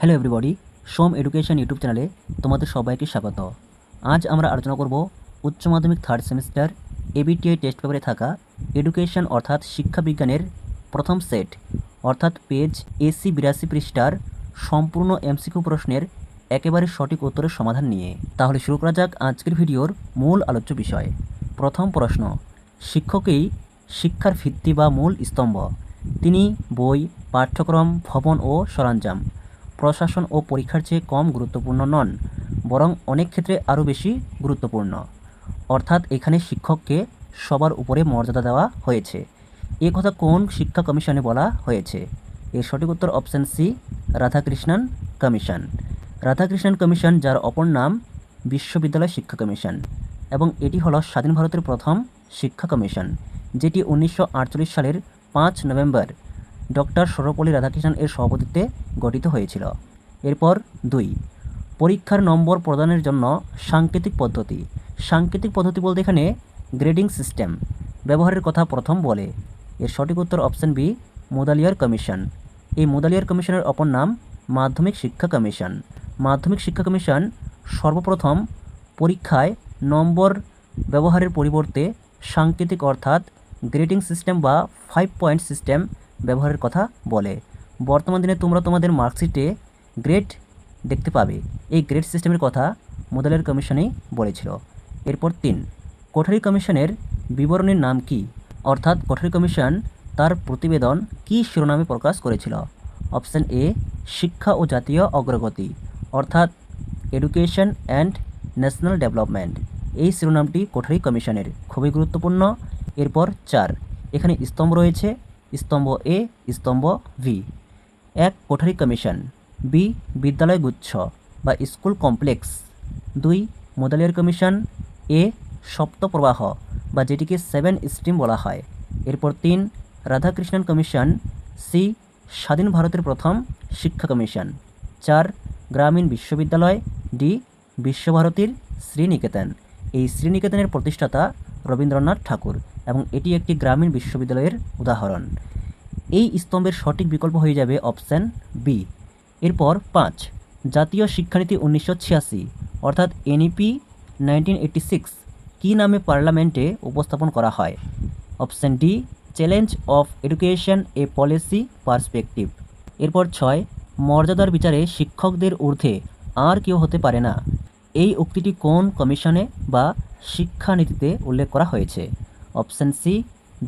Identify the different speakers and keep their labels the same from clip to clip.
Speaker 1: Hello everybody, সোম education YouTube চ্যানেলে তোমাদের সবাইকে স্বাগত। আজ আমরা আলোচনা করব উচ্চ মাধ্যমিক থার্ড সেমিস্টার এবিটিআই টেস্ট পেপারে থাকা এডুকেশন অর্থাৎ শিক্ষা বিজ্ঞানের প্রথম সেট অর্থাৎ পেজ AC 82 পৃষ্ঠার সম্পূর্ণ এমসিকিউ প্রশ্নের একেবারে সঠিক উত্তরের সমাধান নিয়ে। তাহলে শুরু করা যাক আজকের ভিডিওর মূল আলোচ্য বিষয়। প্রথম প্রশ্ন, শিক্ষকই শিক্ষার ভিত্তি বা মূল স্তম্ভ। তিনি বই, পাঠ্যক্রম, ভবন ও সরঞ্জাম, প্রশাসন ও পরীক্ষার চেয়ে কম গুরুত্বপূর্ণ নন, বরং অনেক ক্ষেত্রে আরও বেশি গুরুত্বপূর্ণ। অর্থাৎ এখানে শিক্ষককে সবার উপরে মর্যাদা দেওয়া হয়েছে। এ কথা কোন শিক্ষা কমিশনে বলা হয়েছে? এর সঠিক উত্তর option C, Radhakrishnan commission. Radhakrishnan commission, যার অপর নাম বিশ্ববিদ্যালয় শিক্ষা কমিশন, এবং এটি হলো স্বাধীন ভারতের প্রথম শিক্ষা কমিশন, যেটি 1948 সালের 5 নভেম্বর ডক্টর সর্বপল্লী রাধাকৃষ্ণন এর সভাপতিত্বে গঠিত হয়েছিল। এরপর 2, পরীক্ষার নম্বর প্রদানের জন্য সাংকেতিক পদ্ধতি। সাংকেতিক পদ্ধতি বলতে এখানে গ্রেডিং সিস্টেম ব্যবহারের কথা প্রথম বলে। এর সঠিক উত্তর অপশন বি, মুদালিয়ার কমিশন। এই মুদালিয়ার কমিশনের অপর নাম মাধ্যমিক শিক্ষা কমিশন। মাধ্যমিক শিক্ষা কমিশন সর্বপ্রথম পরীক্ষায় নম্বর ব্যবহারের পরিবর্তে সাংকেতিক অর্থাৎ গ্রেডিং সিস্টেম বা 5 পয়েন্ট সিস্টেম ব্যবহারের কথা বলে। বর্তমান দিনে তোমরা তোমাদের মার্কশিটে গ্রেড দেখতে পাবে। এই গ্রেড সিস্টেমের কথা মুদালিয়ার কমিশনেই বলেছিল। এরপর 3, কোঠারি কমিশনের বিবরণীর নাম কি? অর্থাৎ কোঠারি কমিশন তার প্রতিবেদন কি শিরোনামে প্রকাশ করেছিল? অপশান এ, শিক্ষা ও জাতীয় অগ্রগতি, অর্থাৎ এডুকেশন অ্যান্ড ন্যাশনাল ডেভেলপমেন্ট। এই শিরোনামটি কোঠারি কমিশনের, খুবই গুরুত্বপূর্ণ। এরপর 4, এখানে স্তম্ভ রয়েছে, স্তম্ভ এ, স্তম্ভ ভি। 1, কোঠারি কমিশন। বি, বিদ্যালয় গুচ্ছ বা স্কুল কমপ্লেক্স। 2, মুদালিয়ার কমিশন। এ, সপ্তপ্রবাহ বা যেটিকে 7 স্ট্রিম বলা হয়। এরপর 3, রাধাকৃষ্ণন কমিশন। সি, স্বাধীন ভারতের প্রথম শিক্ষা কমিশন। 4, গ্রামীণ বিশ্ববিদ্যালয়। ডি, বিশ্বভারতীর শ্রীনিকেতন। এই শ্রীনিকেতনের প্রতিষ্ঠাতা রবীন্দ্রনাথ ঠাকুর এবং এটি একটি গ্রামীণ বিশ্ববিদ্যালয়ের উদাহরণ। এই স্তম্ভের সঠিক বিকল্প হয়ে যাবে অপশান বি। এরপর 5, জাতীয় শিক্ষানীতি 1986 অর্থাৎ NEP 1986 কী নামে পার্লামেন্টে উপস্থাপন করা হয়? Option D, challenge of education A policy perspective. এরপর 6, মর্যাদার বিচারে শিক্ষকদের ঊর্ধ্বে আর কেউ হতে পারে না। এই উক্তিটি কোন কমিশনে বা শিক্ষানীতিতে উল্লেখ করা হয়েছে? অপশান সি,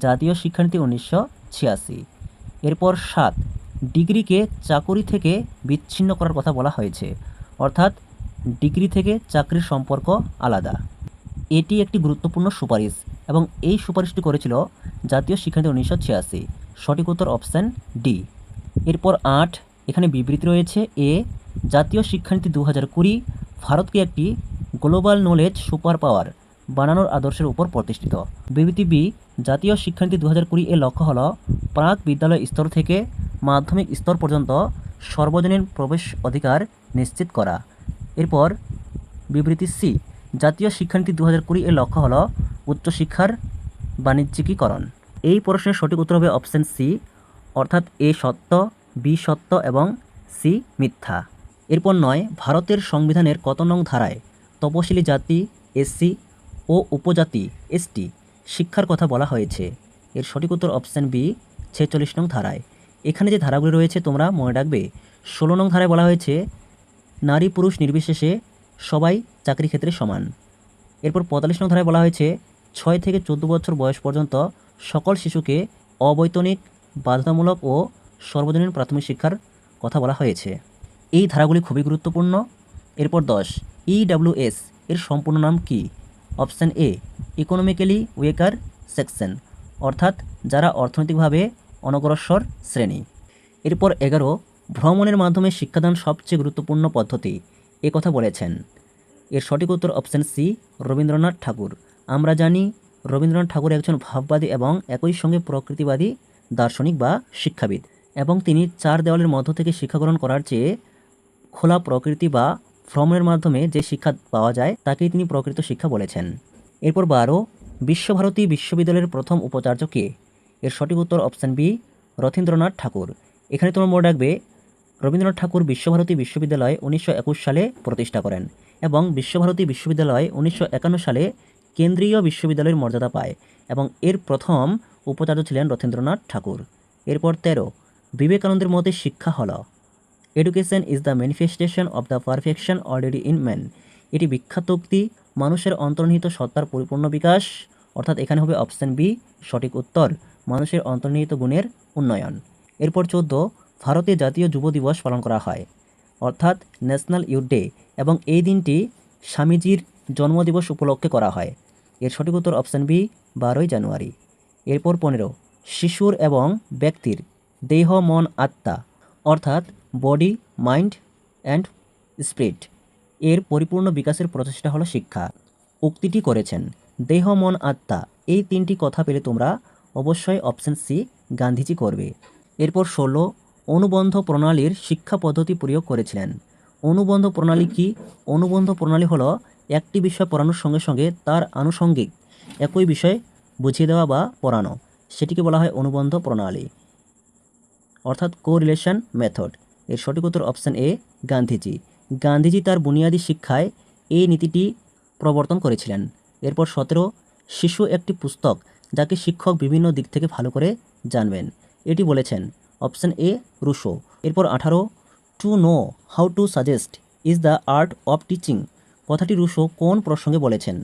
Speaker 1: জাতীয় শিক্ষানীতি 1986। এরপর 7, ডিগ্রিকে চাকুরি থেকে বিচ্ছিন্ন করার কথা বলা হয়েছে, অর্থাৎ ডিগ্রি থেকে চাকরির সম্পর্ক আলাদা। এটি একটি গুরুত্বপূর্ণ সুপারিশ এবং এই সুপারিশটি করেছিল জাতীয় শিক্ষানীতি 1986। সঠিক উত্তর অপশান ডি। এরপর 8, এখানে বিবৃতি রয়েছে। এ, জাতীয় শিক্ষানীতি 2020 ভারতকে একটি গ্লোবাল নলেজ সুপার পাওয়ার বানানোর আদর্শের উপর প্রতিষ্ঠিত। বিবৃতি বি, জাতীয় শিক্ষানীতি 2020 এর লক্ষ্য হল প্রাক বিদ্যালয় স্তর থেকে মাধ্যমিক স্তর পর্যন্ত সর্বজনীন প্রবেশ অধিকার নিশ্চিত করা। এরপর বিবৃতি সি, জাতীয় শিক্ষানীতি 2020 এর লক্ষ্য হল উচ্চশিক্ষার বাণিজ্যিকীকরণ। এই প্রশ্নের সঠিক উত্তর হবে অপশান সি, অর্থাৎ এ সত্য, বি সত্য এবং সি মিথ্যা। এরপর 9, ভারতের সংবিধানের কত নং ধারায় তপশিলি জাতি SC ও উপজাতি ST শিক্ষার কথা বলা হয়েছে? এর সঠিক উত্তর অপশান বি, 46 নং ধারায়। এখানে যে ধারাগুলি রয়েছে তোমরা মনে রাখবে। 16 নং ধারায় বলা হয়েছে নারী পুরুষ নির্বিশেষে সবাই চাকরি ক্ষেত্রে সমান। এরপর 45 নং ধারায় বলা হয়েছে 6 থেকে 14 বছর বয়স পর্যন্ত সকল শিশুকে অবৈতনিক, বাধ্যতামূলক ও সর্বজনীন প্রাথমিক শিক্ষার কথা বলা হয়েছে। এই ধারাগুলি খুবই গুরুত্বপূর্ণ। এরপর 10, EWS এর সম্পূর্ণ নাম কি? Option A, economically weaker section, অর্থাৎ যারা অর্থনৈতিকভাবে অনগ্রসর শ্রেণী। এরপর 11, ভ্রমণের মাধ্যমে শিক্ষাদান সবচেয়ে গুরুত্বপূর্ণ পদ্ধতি এ কথা বলেছেন? এর সঠিক উত্তর অপশান সি, রবীন্দ্রনাথ ঠাকুর। আমরা জানি রবীন্দ্রনাথ ঠাকুর একজন ভাববাদী এবং একই সঙ্গে প্রকৃতিবাদী দার্শনিক বা শিক্ষাবিদ, এবং তিনি 4 দেওয়ালের মধ্য থেকে শিক্ষা গ্রহণ করার চেয়ে খোলা প্রকৃতি বা ভ্রমণের মাধ্যমে যে শিক্ষা পাওয়া যায় তাকেই তিনি প্রকৃত শিক্ষা বলেছেন। এরপর 12, বিশ্বভারতী বিশ্ববিদ্যালয়ের প্রথম উপাচার্য কে? এর সঠিক উত্তর অপশান বি, রথীন্দ্রনাথ ঠাকুর। এখানে তোমরা মনে রাখবে রবীন্দ্রনাথ ঠাকুর বিশ্বভারতী বিশ্ববিদ্যালয় 1921 সালে প্রতিষ্ঠা করেন এবং বিশ্বভারতী বিশ্ববিদ্যালয় 1951 সালে কেন্দ্রীয় বিশ্ববিদ্যালয়ের মর্যাদা পায় এবং এর প্রথম উপাচার্য ছিলেন রথীন্দ্রনাথ ঠাকুর। এরপর 13, বিবেকানন্দের মতে শিক্ষা হল education is the manifestation of the perfection already in man. এটি বিখ্যাত উক্তি, মানুষের অন্তর্নিহিত সত্তার পরিপূর্ণ বিকাশ, অর্থাৎ এখানে হবে অপশন বি সঠিক উত্তর, মানুষের অন্তর্নিহিত গুণের উন্নয়ন। এরপর 14, ভারতে জাতীয় যুব দিবস পালন করা হয় অর্থাৎ ন্যাশনাল ইউথ ডে এবং এই দিনটি স্বামীজির জন্মদিবস উপলক্ষে করা হয়। এর সঠিক উত্তর অপশন বি 12ই জানুয়ারি। এরপর 15, শিশুর এবং ব্যক্তির দেহ মন আত্মা অর্থাৎ বডি মাইন্ড অ্যান্ড স্পিরিট এর পরিপূর্ণ বিকাশের প্রচেষ্টা হলো শিক্ষা। উক্তিটি করেছেন দেহ মন আত্মা। এই তিনটি কথা পেলে তোমরা অবশ্যই অপশন সি গান্ধীজি করবে। এরপর 16, অনুবন্ধ প্রণালীর শিক্ষা পদ্ধতি প্রয়োগ করেছিলেন। অনুবন্ধ প্রণালী কি? অনুবন্ধ প্রণালী হলো একটি বিষয় পড়ানোর সঙ্গে সঙ্গে তার আনুষঙ্গিক একই বিষয় বুঝিয়ে দেওয়া বা পড়ানো, সেটিকে বলা হয় অনুবন্ধ প্রণালী অর্থাৎ কোরিলেশন মেথড। এর সঠিক উত্তর অপশন এ গান্ধীজি। গান্ধীজি তার বুনিয়াদী শিক্ষায় এই নীতিটি প্রবর্তন করেছিলেন। এরপর 17, শিশু একটি পুস্তক যাকে শিক্ষক বিভিন্ন দিক থেকে ভালো করে জানবেন, এটি বলেছেন অপশন এ রুশো। এরপর 18, to know how to suggest is the art of teaching. কথাটি রুশো কোন প্রসঙ্গে বলেছেন?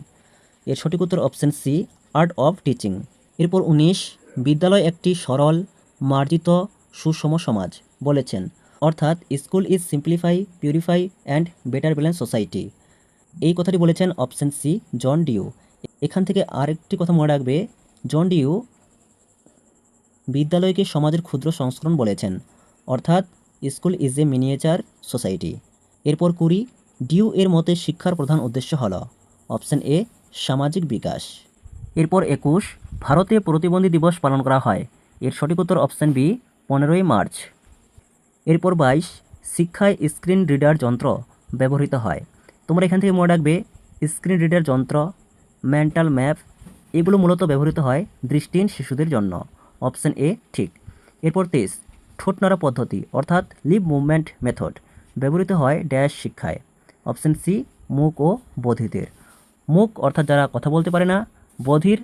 Speaker 1: এর সঠিক উত্তর option C art of teaching. এরপর 19, বিদ্যালয় একটি সরল মার্জিত সুষম সমাজ বলেছেন অর্থাৎ school is simplify purify and better balance society. এই কথাটি বলেছেন অপশন সি জন ডিউ। এখান থেকে আরেকটি কথা মনে রাখবে, জন ডিউ বিদ্যালয়কে সমাজের ক্ষুদ্র সংস্করণ বলেছেন অর্থাৎ school is a miniature society. এরপর 20, ডিউ এর মতে শিক্ষার প্রধান উদ্দেশ্য হল অপশন এ সামাজিক বিকাশ। এরপর 21, ভারতে প্রতিবন্ধী দিবস পালন করা হয়। এর সঠিক উত্তর অপশন বি 15ই মার্চ। এরপর 22, শিক্ষায় স্ক্রিন রিডার যন্ত্র ব্যবহৃত হয়। তোমরা এখান থেকে মনে রাখবে স্ক্রিন রিডার যন্ত্র, মেন্টাল ম্যাপ এগুলো মূলত ব্যবহৃত হয় দৃষ্টিহীন শিশুদের জন্য, অপশন এ ঠিক। এরপর 23, ঠোঁট নাড়া পদ্ধতি অর্থাৎ লিপ মুভমেন্ট মেথড ব্যবহৃত হয় ড্যাশ শিক্ষায়, অপশন সি মূক ও বধিরদের। মূক অর্থাৎ যারা কথা বলতে পারে না, বধির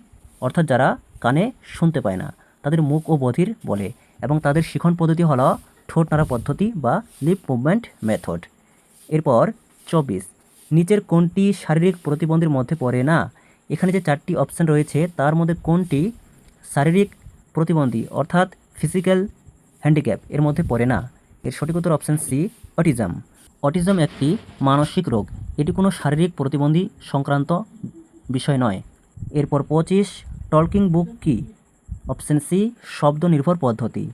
Speaker 1: অর্থাৎ যারা কানে শুনতে পায় না, তাদের মূক ও বধির বলে এবং তাদের শিখন পদ্ধতি হলো ঠোঁট নাড়া পদ্ধতি বা লিপ মুভমেন্ট মেথড। এরপর 24, নিচের কোনটি শারীরিক প্রতিবন্ধীর মধ্যে পড়ে না? এখানে যে 4টি অপশান রয়েছে তার মধ্যে কোনটি শারীরিক প্রতিবন্ধী অর্থাৎ ফিজিক্যাল হ্যান্ডিক্যাপ এর মধ্যে পড়ে না? এর সঠিক উত্তর অপশান সি অটিজম। অটিজম একটি মানসিক রোগ, এটি কোনো শারীরিক প্রতিবন্ধী সংক্রান্ত বিষয় নয়। এরপর 25, টকিং বুক কি? অপশান সি শব্দ নির্ভর পদ্ধতি।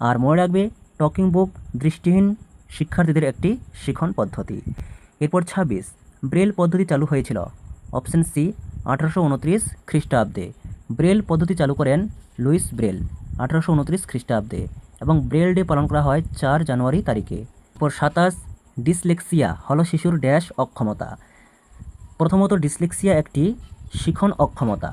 Speaker 1: আর মনে রাখবে টকিং বুক দৃষ্টিহীন শিক্ষার্থীদের একটি শিখন পদ্ধতি। এরপর 26, ব্রেল পদ্ধতি চালু হয়েছিল, অপশান সি 1829 খ্রিস্টাব্দে। ব্রেল পদ্ধতি চালু করেন লুইস ব্রেল 1829 খ্রিস্টাব্দে এবং ব্রেল ডে পালন করা হয় 4 জানুয়ারি তারিখে। এরপর 27, ডিসলেক্সিয়া হলো শিশুর ড্যাশ অক্ষমতা। প্রথমত ডিসলেক্সিয়া একটি শিখন অক্ষমতা।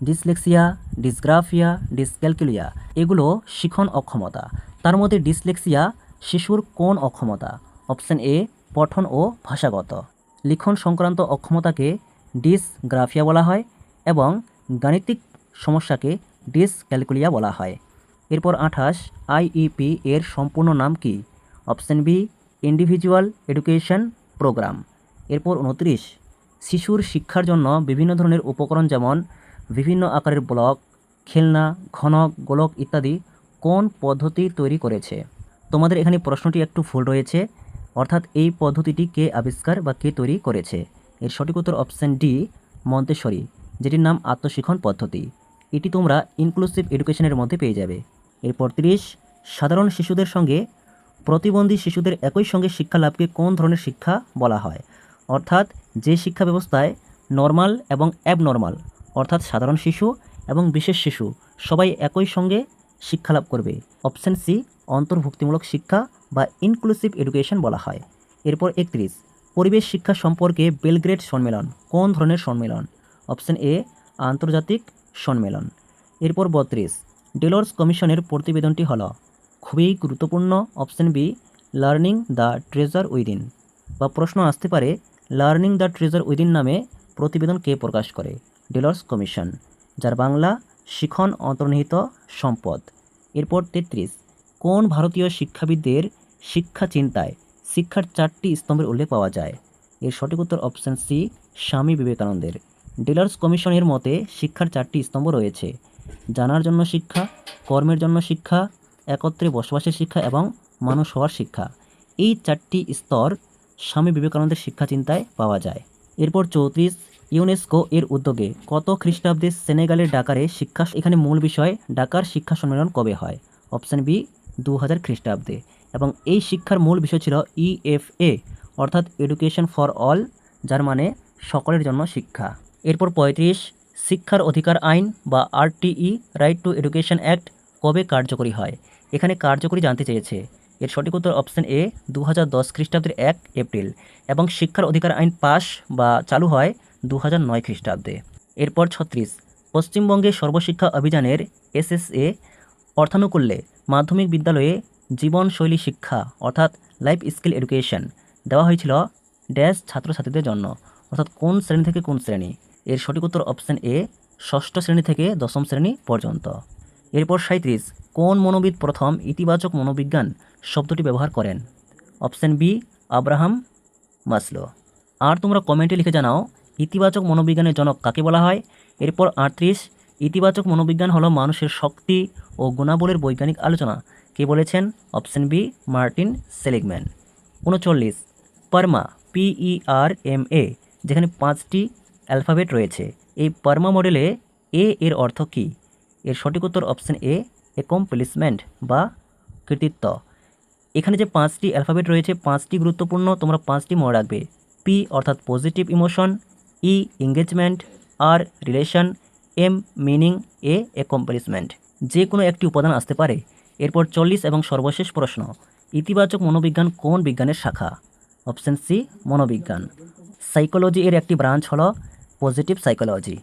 Speaker 1: ডিসলেক্সিয়া, ডিসগ্রাফিয়া, ডিসক্যালকুলিয়া এগুলো শিখন অক্ষমতা। তার মধ্যে ডিসলেক্সিয়া শিশুর কোন অক্ষমতা? অপশান এ পঠন ও ভাষাগত। লিখন সংক্রান্ত অক্ষমতাকে ডিসগ্রাফিয়া বলা হয় এবং গাণিতিক সমস্যাকে ডিসক্যালকুলিয়া বলা হয়। এরপর 28, আইইপি এর সম্পূর্ণ নাম কি? Option B individual education programme. এরপর 29, শিশুর শিক্ষার জন্য বিভিন্ন ধরনের উপকরণ যেমন বিভিন্ন আকারের ব্লক, খেলনা, ঘনক, গোলক ইত্যাদি কোন পদ্ধতি তৈরি করেছে? তোমাদের এখানে প্রশ্নটি একটু ভুল রয়েছে, অর্থাৎ এই পদ্ধতিটি কে আবিষ্কার বা কে তৈরি করেছে? এর সঠিক উত্তর অপশান ডি মন্তেশ্বরী, যেটির নাম আত্মশিক্ষণ পদ্ধতি। এটি তোমরা ইনক্লুসিভ এডুকেশনের মধ্যে পেয়ে যাবে। এরপর 30, সাধারণ শিশুদের সঙ্গে প্রতিবন্ধী শিশুদের একই সঙ্গে শিক্ষা লাভকে কোন ধরনের শিক্ষা বলা হয়? অর্থাৎ যে শিক্ষা ব্যবস্থায় নর্মাল এবং অ্যাবনর্মাল অর্থাৎ সাধারণ শিশু এবং বিশেষ শিশু সবাই একই সঙ্গে শিক্ষা লাভ করবে, অপশান সি অন্তর্ভুক্তিমূলক শিক্ষা বা ইনক্লুসিভ এডুকেশন বলা হয়। এরপর 31, পরিবেশ শিক্ষা সম্পর্কে বেলগ্রেড সম্মেলন কোন ধরনের সম্মেলন? অপশান এ আন্তর্জাতিক সম্মেলন। এরপর 32, ডেলর্স কমিশনের প্রতিবেদনটি হলো খুবই গুরুত্বপূর্ণ, option B learning the treasure within, বা প্রশ্ন আসতে পারে লার্নিং দ্য ট্রেজার উইদিন নামে প্রতিবেদন কে প্রকাশ করে? ডেলর্স কমিশন, যার বাংলা শিখন অন্তর্নিহিত সম্পদ। এরপর 33, কোন ভারতীয় শিক্ষাবিদদের শিক্ষা চিন্তায় শিক্ষার 4টি স্তম্ভের উল্লেখ পাওয়া যায়? এর সঠিক উত্তর অপশান সি, স্বামী বিবেকানন্দের। ডেলর্স কমিশনের মতে শিক্ষার 4টি স্তম্ভ রয়েছে: জানার জন্য শিক্ষা, কর্মের জন্য শিক্ষা, একত্রে বসবাসের শিক্ষা এবং মানুষ হওয়ার শিক্ষা। এই 4টি স্তর স্বামী বিবেকানন্দের শিক্ষা চিন্তায় পাওয়া যায়। এরপর 34, ইউনেস্কো এর উদ্যোগে কত খ্রিস্টাব্দে সেনেগালের ডাকারে শিক্ষা, এখানে মূল বিষয় ডাকার শিক্ষা সম্মেলন কবে হয়? অপশান বি, 2000 খ্রিস্টাব্দে। এবং এই শিক্ষার মূল বিষয় ছিল EFA অর্থাৎ এডুকেশন ফর অল, যার মানে সকলের জন্য শিক্ষা। এরপর 35, শিক্ষার অধিকার আইন বা RTE right two education act কবে কার্যকরী হয়? এখানে কার্যকরী জানতে চেয়েছে। এর সঠিক উত্তর অপশান এ, 2010 খ্রিস্টাব্দের 1 এপ্রিল। এবং শিক্ষার অধিকার আইন পাস বা চালু হয় 2009 খ্রিস্টাব্দে। এরপর 36, পশ্চিমবঙ্গে সর্বশিক্ষা অভিযানের SSA অর্থানুকূল্যে মাধ্যমিক বিদ্যালয়ে জীবনশৈলী শিক্ষা অর্থাৎ লাইফ স্কিল এডুকেশন দেওয়া হয়েছিল ড্যাশ ছাত্রছাত্রীদের জন্য, অর্থাৎ কোন শ্রেণী থেকে কোন শ্রেণী? এর সঠিক উত্তর অপশান এ, 6ষ্ঠ শ্রেণী থেকে 10ম শ্রেণী পর্যন্ত। এরপর 37, কোন মনোবিদ প্রথম ইতিবাচক মনোবিজ্ঞান শব্দটি ব্যবহার করেন? Option B, Abraham Maslow. আর তোমরা কমেন্টে লিখে জানাও ইতিবাচক মনোবিজ্ঞানের জনক কাকে বলা হয়। এরপর 38, ইতিবাচক মনোবিজ্ঞান হলো মানুষের শক্তি ও গুণাবলীর বৈজ্ঞানিক আলোচনা, কে বলেছেন? Option B, Martin Seligman. 39, PERMA PERMA, যেখানে 5টি অ্যালফাবেট রয়েছে, এই পারমা মডেলে এ এর অর্থ কী? এর সঠিক উত্তর অপশান এ, অ্যাকমপ্লিশমেন্ট বা কৃতিত্ব। এখানে যে 5টি অ্যালফাবেট রয়েছে 5টি গুরুত্বপূর্ণ, তোমরা 5টি মনে রাখবে। পি অর্থাৎ পজিটিভ ইমোশন, ই এঙ্গেজমেন্ট, আর রিলেশন, এম মিনিং, এ অ্যাকমপ্লিশমেন্ট। যে কোনো একটি উপাদান আসতে পারে। এরপর 40 এবং সর্বশেষ প্রশ্ন, ইতিবাচক মনোবিজ্ঞান কোন বিজ্ঞানের শাখা? অপশান সি, মনোবিজ্ঞান। সাইকোলজি এর একটি ব্রাঞ্চ হলো পজিটিভ সাইকোলজি।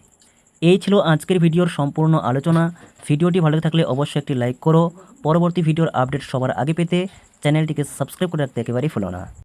Speaker 1: এই ছিল আজকের ভিডিওর সম্পূর্ণ আলোচনা। ভিডিওটি ভালো থাকলে অবশ্যই একটি লাইক করো। পরবর্তী ভিডিওর আপডেট সবার আগে পেতে চ্যানেলটিকে সাবস্ক্রাইব করে রাখতে একেবারেই ভুলো না।